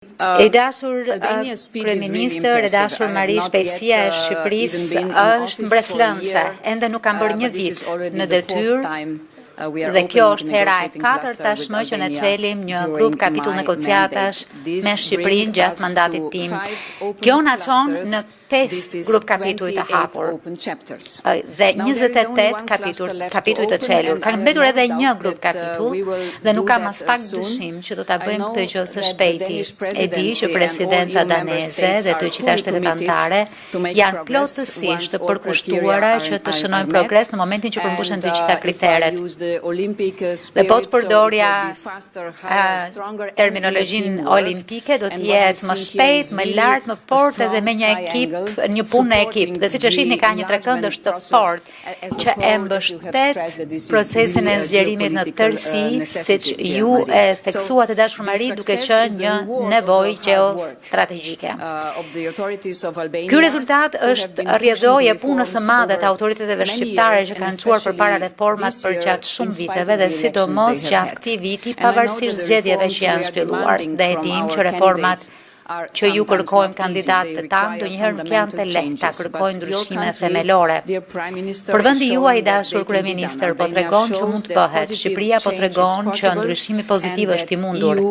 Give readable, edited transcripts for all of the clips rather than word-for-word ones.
E dashur kryeministër, e dashur Mari, shpejtësia e Shqipërisë është mbreslënse, ende nuk kam bërë një vit në detyrë dhe kjo është hera e 4 tashmë që ne çelim një grup kapitull negociatash me Shqipërinë gjatë mandatit tim. Kjo na çon në 5 grup kapituj të hapur dhe 28 kapituj të çelur. Ka mbetur edhe një grup kapitull dhe nuk kam as pak dyshim që do ta bëjmë këtë gjë së shpejti. E di që presidenca daneze dhe të gjitha shtetet anëtare janë plotësisht të përkushtuara që të shënojnë progres në momentin që përmbushen të gjitha kriteret. Dhe po të përdorja terminologjinë olimpike, do të jetë më shpejt, më lart, më fort edhe me një ekip, një punë në ekip, dhe siç e shihni ka një trekëndësh të fortë që e mbështet procesin e zgjerimit në tërësi, siç ju e theksuat e dashur Mari, duke qenë një nevojë gjeostrategjike. Ky rezultat është rrjedhoje punës së madhe të autoriteteve shqiptare që kanë çuar përpara reformat për gjatë shumë viteve dhe sidomos gjatë këtij viti, pavarësisht zgjedhjeve që janë zhvilluar. Dhe e dim që reformat që ju kërkojmë kandidatët tanë, ndonjëherë nuk janë të lehta, kërkojnë ndryshime themelore. Për vendi juaj, dashur kryeministër, po tregon që mund të bëhet. Shqipëria po tregon që ndryshimi pozitiv është i mundur.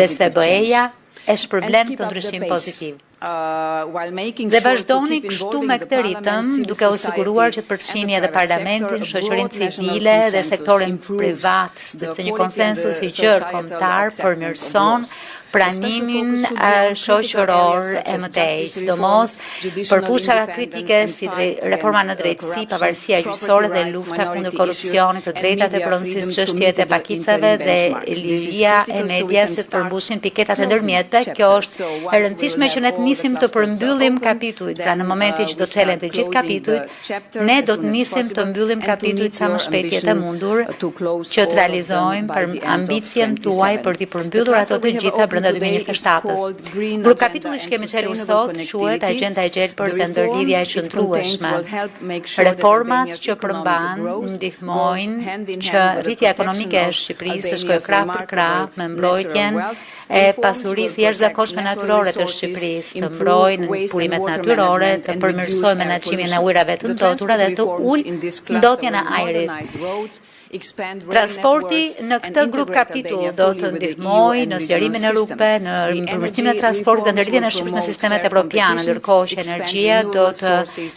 Dhe SBE-ja e shpërblen këtë ndryshim pozitiv. Dhe vazhdoni kështu me këtë ritëm, duke u siguruar që të përfshini edhe parlamentin, shoqërinë civile dhe sektorin privat, sepse një konsensus i gjerë kombëtar përmirëson pranimin shoqëror e mëtej, sidomos për fusha kritike si reforma në drejtësi, pavarësia gjyqësore dhe lufta kundër korrupsionit, të drejtat e pronësisë, çështjet e pakicave dhe liria e medias që të përmbushin piketat e ndërmjetëve. Kjo është e rëndësishme që ne të nisim të përmbyllim kapitujt. Pra në momentin që do të çelen të gjithë kapitujt, ne do të nisim të mbyllim kapitujt sa më shpejt jetë e mundur, që të realizojmë për ambicien tuaj për të përmbyllur ato të gjitha brenda 2027-s. Grup kapitulli që kemi çelur sot quhet Agjenda e gjelbër dhe ndërlidhja e qëndrueshme. Reformat që përmban ndihmojnë që rritja ekonomike e Shqipërisë të shkojë krah për krah me mbrojtjen e pasurisë jashtëzakonshme natyrore të Shqipërisë, të mbrojnë burimet natyrore, të përmirësojë menaxhimin e ujrave të ndotura dhe të ulë ndotjen e ajrit. Transporti në këtë grup kapitull do të ndihmojë në zgjerimin e rrugëve, në përmirësimin e transportit dhe ndërlidhjen e Shqipërisë me sistemet evropiane, ndërkohë që energjia do të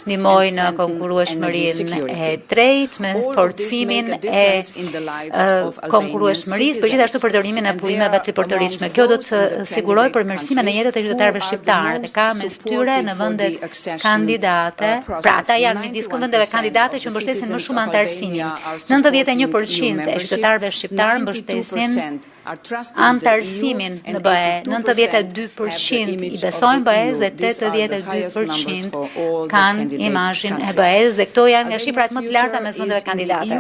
ndihmojë në konkurrueshmërinë e drejtë, me forcimin e konkurrueshmërisë, por gjithashtu përdorimin e burimeve triportërishme. Kjo do të sigurojë përmirësimin e jetës të qytetarëve shqiptarë dhe ka mes tyre në vendet kandidate, pra ata janë midis vendeve kandidate që mbështesin më shumë antarësimin. 91% e qytetarëve shqiptarë mbështesin antarësimin në BE, 92% i besojnë BE-s dhe 82% kanë imazhin e BE-s dhe këto janë nga shifrat më të larta mes vendeve kandidate.